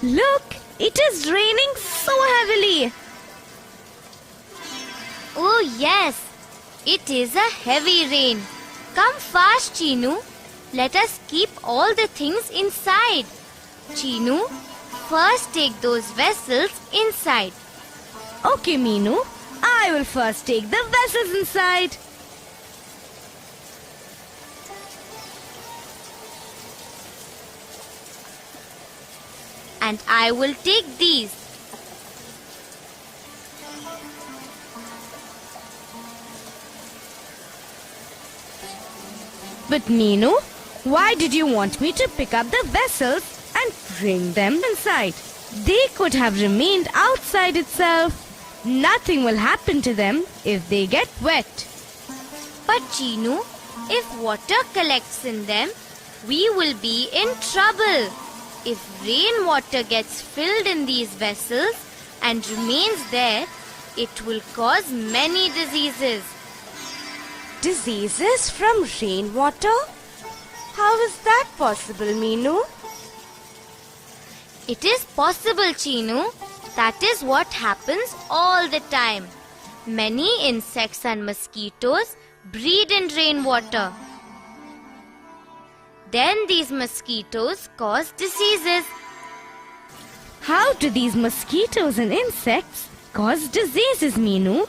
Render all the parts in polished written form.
Look, it is raining so heavily. Oh yes, it is a heavy rain. Come fast, Chinu. Let us keep all the things inside. Chinu, first take those vessels inside. Okay, Meenu. I will first take the vessels inside. And I will take these. But Meenu, why did you want me to pick up the vessels and bring them inside? They could have remained outside itself. Nothing will happen to them if they get wet. But Chinu, if water collects in them, we will be in trouble. If rainwater gets filled in these vessels and remains there, it will cause many diseases. Diseases from rainwater? How is that possible, Meenu? It is possible, Chinu. That is what happens all the time. Many insects and mosquitoes breed in rainwater. Then these mosquitoes cause diseases. How do these mosquitoes and insects cause diseases, Meenu?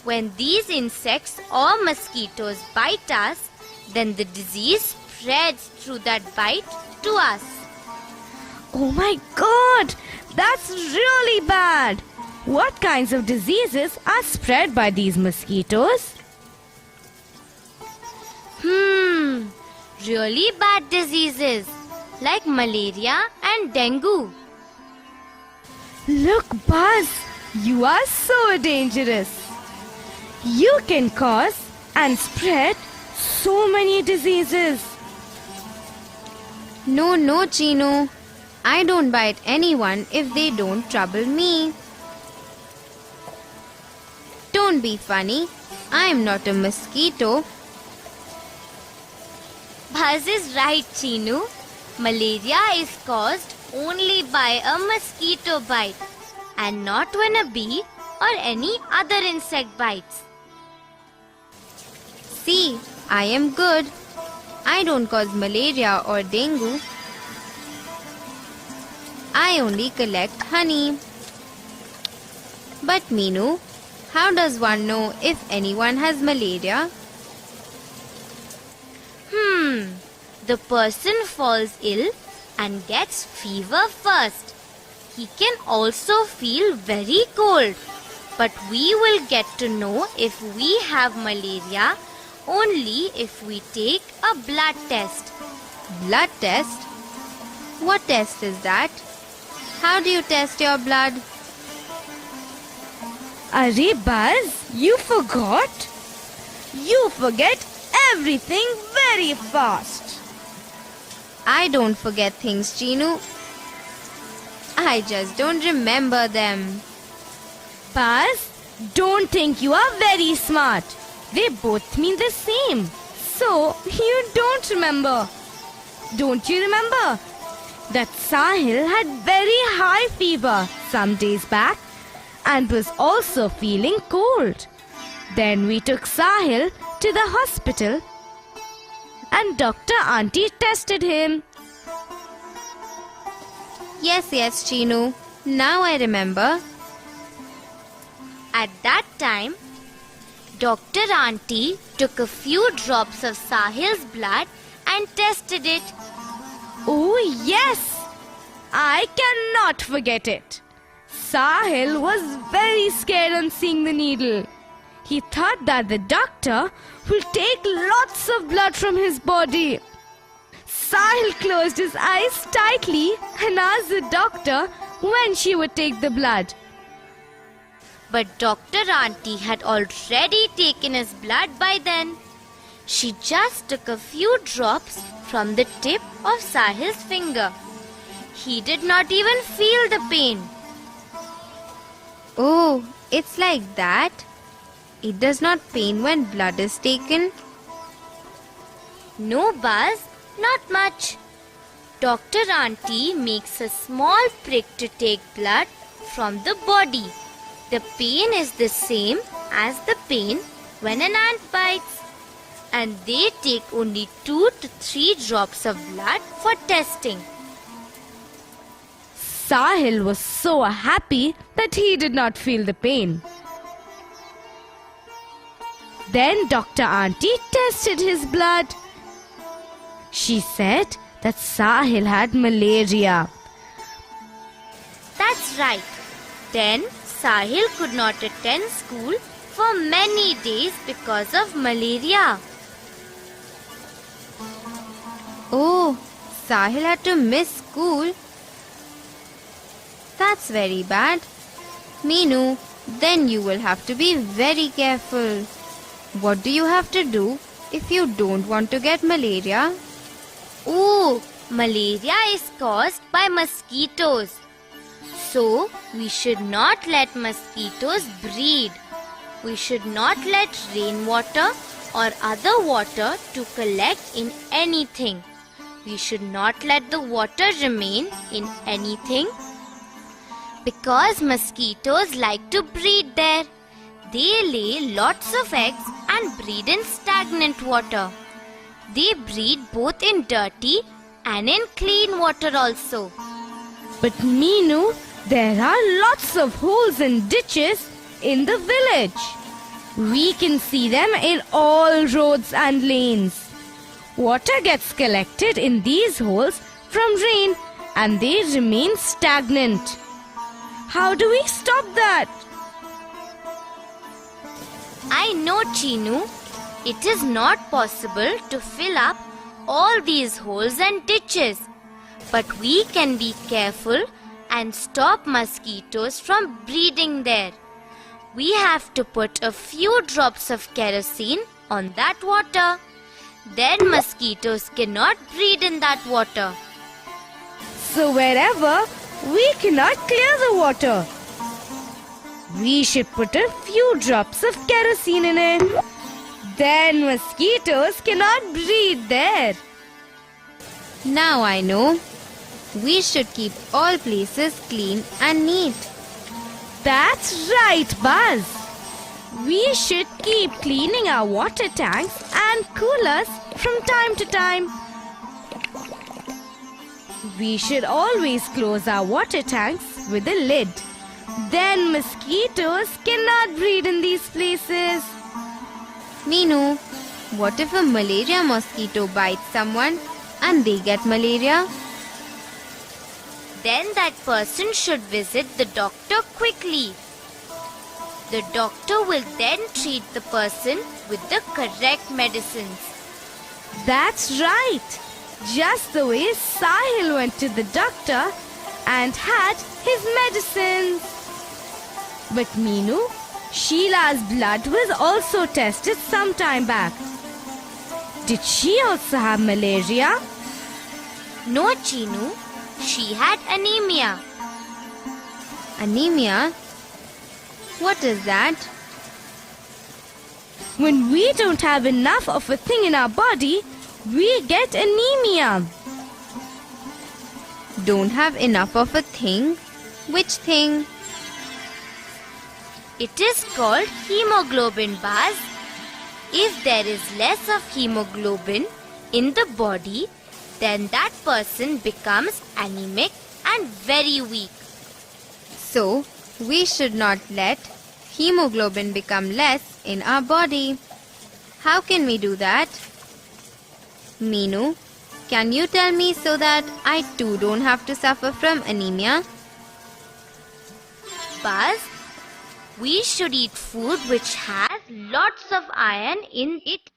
When these insects or mosquitoes bite us, then the disease spreads through that bite to us. Oh my God! That's really bad! What kinds of diseases are spread by these mosquitoes? Really bad diseases like malaria and dengue. Look, Buzz! You are so dangerous! You can cause and spread so many diseases. No, Chinu. I don't bite anyone if they don't trouble me. Don't be funny. I'm not a mosquito. Buzz is right, Chinu. Malaria is caused only by a mosquito bite and not when a bee or any other insect bites. See, I am good. I don't cause malaria or dengue. I only collect honey. But Meenu, how does one know if anyone has malaria? The person falls ill and gets fever first. He can also feel very cold. But we will get to know if we have malaria only if we take a blood test. Blood test? What test is that? How do you test your blood? Arey Buzz, you forgot? You forget everything very fast. I don't forget things, Chinu. I just don't remember them. Buzz, don't think you are very smart. They both mean the same. So, you don't remember. Don't you remember that Sahil had very high fever some days back and was also feeling cold? Then we took Sahil to the hospital and Dr. Auntie tested him. Yes, Chinu. Now I remember. At that time, Dr. Auntie took a few drops of Sahil's blood and tested it. Oh yes, I cannot forget it. Sahil was very scared on seeing the needle. He thought that the doctor will take lots of blood from his body. Sahil closed his eyes tightly and asked the doctor when she would take the blood. But Dr. Auntie had already taken his blood by then. She just took a few drops from the tip of Sahil's finger. He did not even feel the pain. Oh, it's like that? It does not pain when blood is taken? No, Buzz, not much. Dr. Auntie makes a small prick to take blood from the body. The pain is the same as the pain when an ant bites. And they take only 2 to 3 drops of blood for testing. Sahil was so happy that he did not feel the pain. Then Dr. Auntie tested his blood. She said that Sahil had malaria. That's right. Then Sahil could not attend school for many days because of malaria. Oh, Sahil had to miss school. That's very bad. Meenu, then you will have to be very careful. What do you have to do if you don't want to get malaria? Oh, malaria is caused by mosquitoes. So, we should not let mosquitoes breed. We should not let rainwater or other water to collect in anything. We should not let the water remain in anything because mosquitoes like to breed there. They lay lots of eggs and breed in stagnant water. They breed both in dirty and in clean water also. But Meenu, there are lots of holes and ditches in the village. We can see them in all roads and lanes. Water gets collected in these holes from rain and they remain stagnant. How do we stop that? I know, Chinu. It is not possible to fill up all these holes and ditches. But we can be careful and stop mosquitoes from breeding there. We have to put a few drops of kerosene on that water. Then mosquitoes cannot breed in that water. So wherever we cannot clear the water, we should put a few drops of kerosene in it. Then mosquitoes cannot breed there. Now I know. We should keep all places clean and neat. That's right, Buzz. We should keep cleaning our water tanks and coolers from time to time. We should always close our water tanks with a lid. Then mosquitoes cannot breed in these places. Meenu, what if a malaria mosquito bites someone and they get malaria? Then that person should visit the doctor quickly. The doctor will then treat the person with the correct medicines. That's right. Just the way Sahil went to the doctor and had his medicines. But Meenu, Sheila's blood was also tested some time back. Did she also have malaria? No, Chinu. She had anemia. Anemia? What is that? When we don't have enough of a thing in our body, we get anemia. Don't have enough of a thing? Which thing? It is called hemoglobin, Buzz. If there is less of hemoglobin in the body, then that person becomes anemic and very weak. So, we should not let hemoglobin become less in our body. How can we do that? Meenu, can you tell me so that I too don't have to suffer from anemia? Buzz, we should eat food which has lots of iron in it.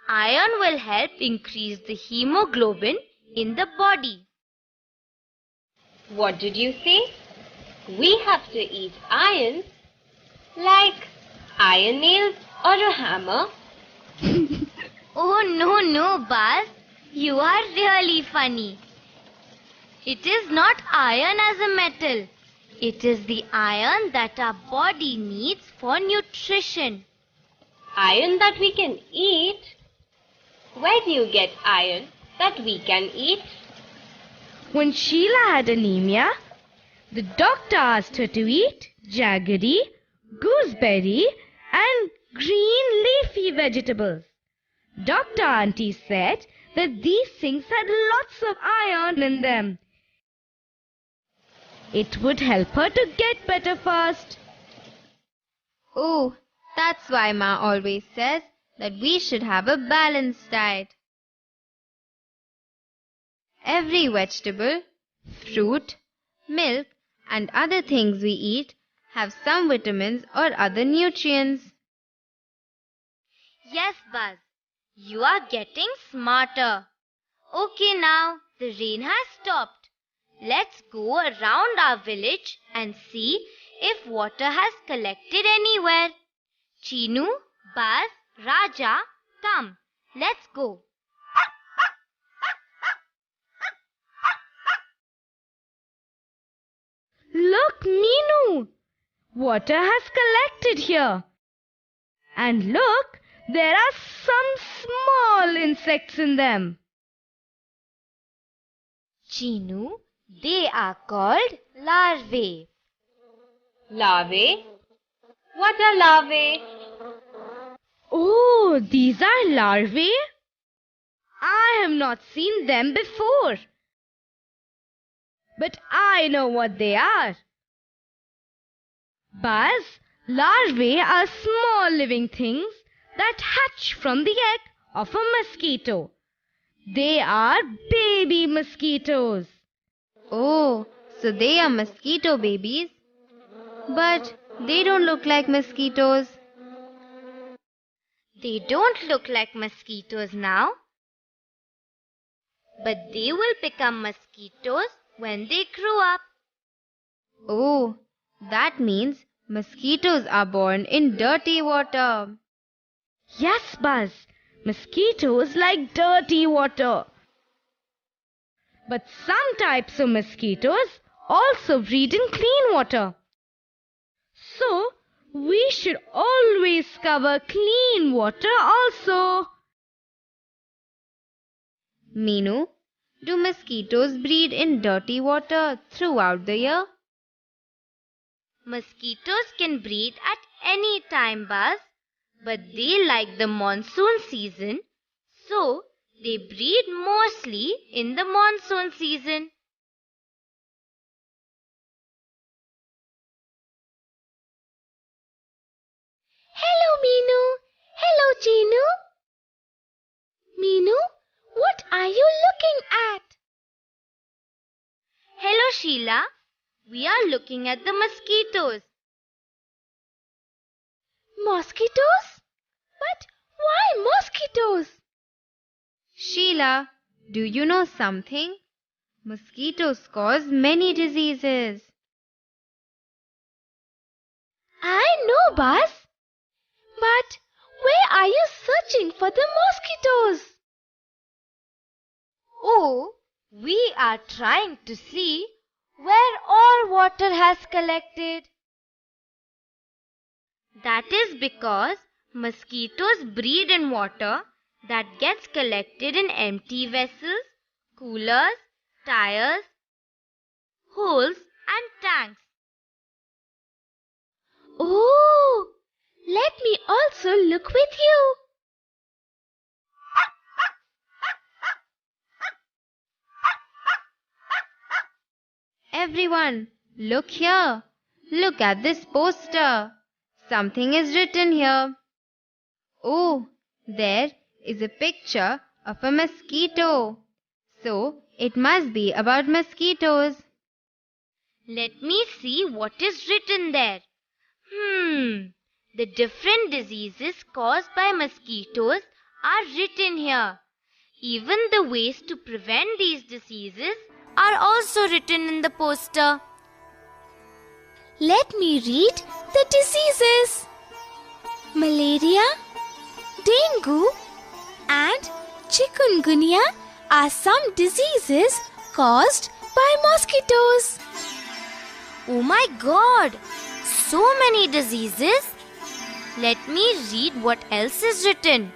Iron will help increase the hemoglobin in the body. What did you say? We have to eat iron, like iron nails or a hammer? Oh no, Buzz. You are really funny. It is not iron as a metal. It is the iron that our body needs for nutrition. Iron that we can eat? Where do you get iron that we can eat? When Sheila had anemia, the doctor asked her to eat jaggery, gooseberry, and green leafy vegetables. Dr. Auntie said that these things had lots of iron in them. It would help her to get better fast. Oh, that's why Ma always says that we should have a balanced diet. Every vegetable, fruit, milk, and other things we eat have some vitamins or other nutrients. Yes, Buzz. You are getting smarter. Okay, now the rain has stopped. Let's go around our village and see if water has collected anywhere. Chinu, Buzz, Raja, come. Let's go. Look, Meenu! Water has collected here. And look, there are some small insects in them. Chinu, they are called larvae. Larvae? What are larvae? Oh, these are larvae? I have not seen them before. But I know what they are. Buzz, larvae are small living things that hatch from the egg of a mosquito. They are baby mosquitoes. Oh, so they are mosquito babies? But they don't look like mosquitoes. They don't look like mosquitoes now, but they will become mosquitoes when they grow up. Oh, that means mosquitoes are born in dirty water. Yes, Buzz, mosquitoes like dirty water. But some types of mosquitoes also breed in clean water. So, we should always cover clean water also. Meenu, do mosquitoes breed in dirty water throughout the year? Mosquitoes can breed at any time, Buzz, but they like the monsoon season, so they breed mostly in the monsoon season. Hello, Meenu. Hello, Chinu. Meenu, what are you looking at? Hello, Sheila. We are looking at the mosquitoes. Mosquitoes? But why mosquitoes? Sheila, do you know something? Mosquitoes cause many diseases. I know, Buzz. But where are you searching for the mosquitoes? Oh, we are trying to see where all water has collected. That is because mosquitoes breed in water that gets collected in empty vessels, coolers, tires, holes and tanks. Oh, let me also look with you. Everyone, look here. Look at this poster. Something is written here. Oh, there is a picture of a mosquito. So, it must be about mosquitoes. Let me see what is written there. The different diseases caused by mosquitoes are written here. Even the ways to prevent these diseases are also written in the poster. Let me read the diseases. Malaria, dengue, and chikungunya are some diseases caused by mosquitoes. Oh my God! So many diseases! Let me read what else is written.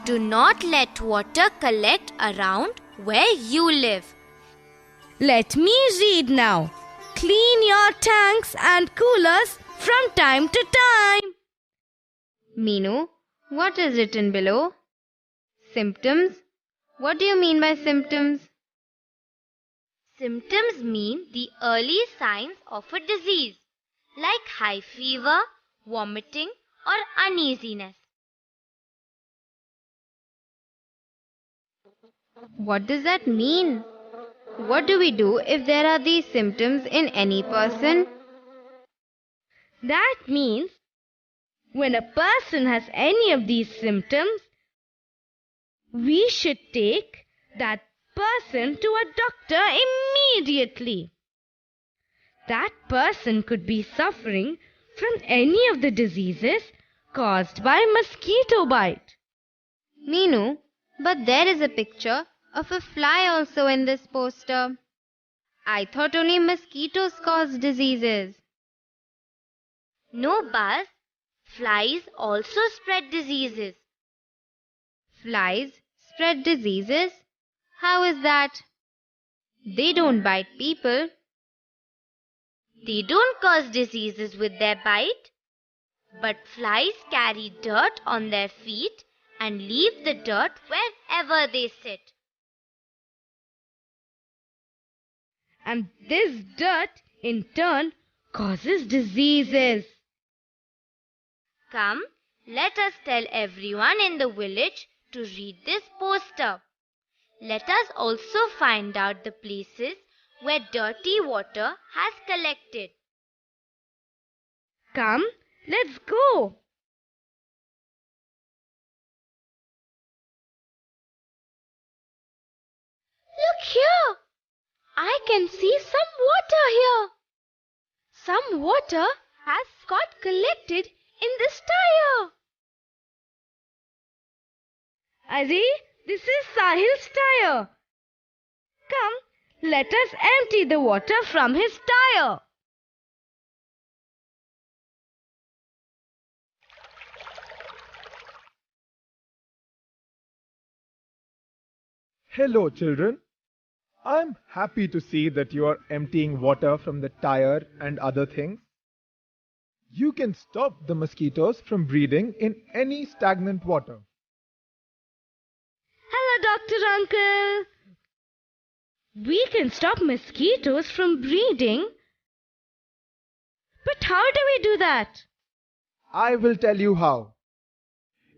Do not let water collect around where you live. Let me read now. Clean your tanks and coolers from time to time. Meenu, what is written below? Symptoms? What do you mean by symptoms? Symptoms mean the early signs of a disease, like high fever, vomiting, or uneasiness. What does that mean? What do we do if there are these symptoms in any person? That means when a person has any of these symptoms, we should take that person to a doctor immediately. That person could be suffering from any of the diseases caused by mosquito bite. Meenu, but there is a picture of a fly also in this poster. I thought only mosquitoes cause diseases. No, Buzz. Flies also spread diseases. Flies spread diseases? How is that? They don't bite people. They don't cause diseases with their bite. But flies carry dirt on their feet and leave the dirt wherever they sit. And this dirt, in turn, causes diseases. Come, let us tell everyone in the village to read this poster. Let us also find out the places where dirty water has collected. Come, let's go. Look here. I can see some water here. Some water has got collected in this tire. Arey, this is Sahil's tire. Come, let us empty the water from his tire. Hello, children. I'm happy to see that you are emptying water from the tire and other things. You can stop the mosquitoes from breeding in any stagnant water. Hello, Dr. Uncle. We can stop mosquitoes from breeding. But how do we do that? I will tell you how.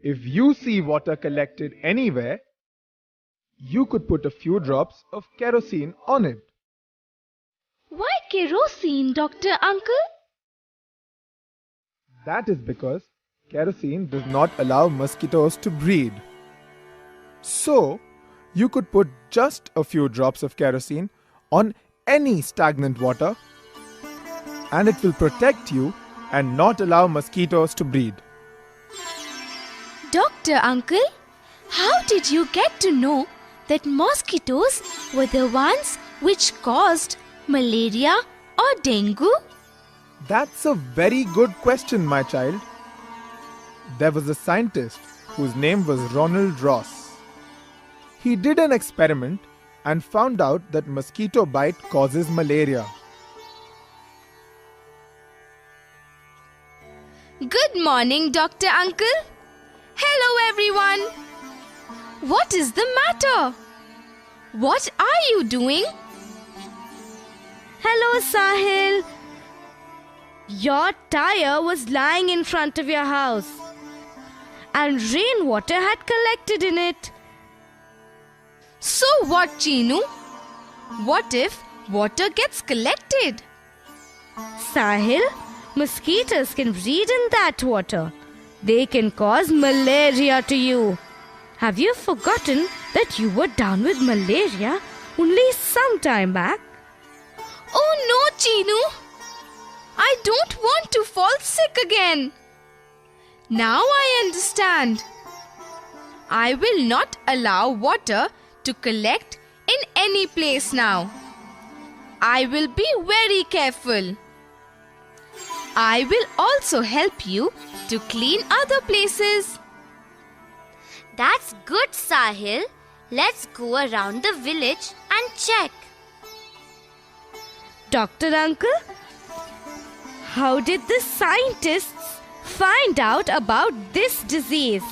If you see water collected anywhere, you could put a few drops of kerosene on it. Why kerosene, Dr. Uncle? That is because kerosene does not allow mosquitoes to breed. So, you could put just a few drops of kerosene on any stagnant water and it will protect you and not allow mosquitoes to breed. Dr. Uncle, how did you get to know that mosquitoes were the ones which caused malaria or dengue? That's a very good question, my child. There was a scientist whose name was Ronald Ross. He did an experiment and found out that mosquito bite causes malaria. Good morning, Dr. Uncle. Hello, everyone. What is the matter? What are you doing? Hello, Sahil. Your tire was lying in front of your house and rainwater had collected in it. So what, Chinu? What if water gets collected? Sahil, mosquitoes can breed in that water. They can cause malaria to you. Have you forgotten that you were down with malaria only some time back? Oh no, Chinu! I don't want to fall sick again. Now I understand. I will not allow water to collect in any place now. I will be very careful. I will also help you to clean other places. That's good, Sahil. Let's go around the village and check. Dr. Uncle, how did the scientists find out about this disease?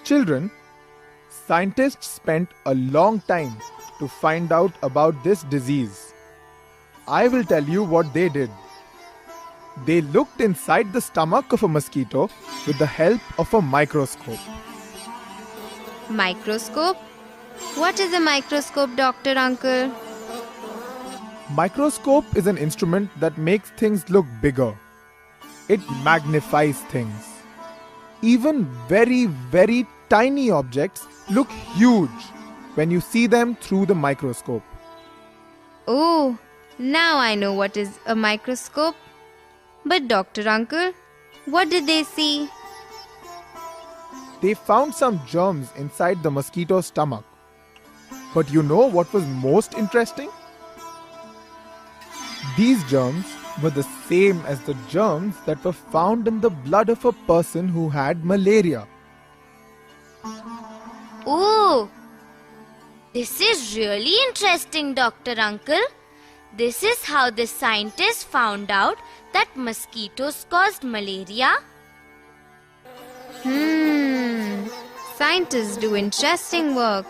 Children, scientists spent a long time to find out about this disease. I will tell you what they did. They looked inside the stomach of a mosquito with the help of a microscope. Microscope? What is a microscope, Dr. Uncle? Microscope is an instrument that makes things look bigger. It magnifies things. Even very, very tiny objects look huge when you see them through the microscope. Oh, now I know what is a microscope. But Dr. Uncle, what did they see? They found some germs inside the mosquito's stomach. But you know what was most interesting? These germs were the same as the germs that were found in the blood of a person who had malaria. Oh, this is really interesting, Dr. Uncle. This is how the scientists found out that mosquitoes caused malaria. Scientists do interesting work.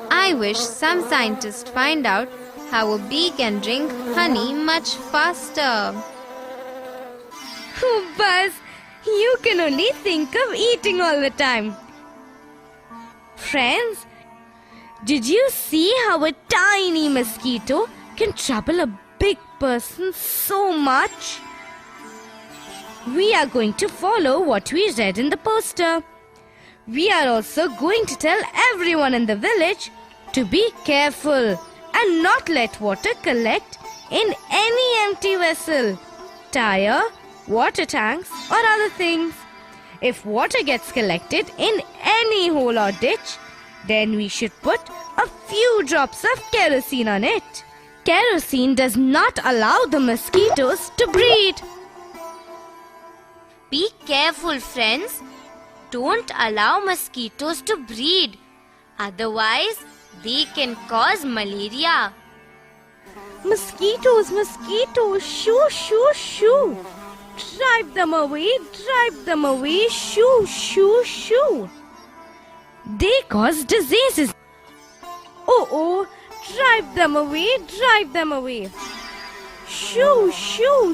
I wish some scientists find out how a bee can drink honey much faster. Oh, Buzz, you can only think of eating all the time. Friends, did you see how a tiny mosquito can trouble a big person so much? We are going to follow what we read in the poster. We are also going to tell everyone in the village to be careful and not let water collect in any empty vessel, tire, water tanks or other things. If water gets collected in any hole or ditch, then we should put a few drops of kerosene on it. Kerosene does not allow the mosquitoes to breed. Be careful, friends. Don't allow mosquitoes to breed. Otherwise, they can cause malaria. Mosquitoes, mosquitoes, shoo, shoo, shoo. Drive them away, shoo, shoo, shoo. They cause diseases. Oh, drive them away, shoo, shoo, shoo.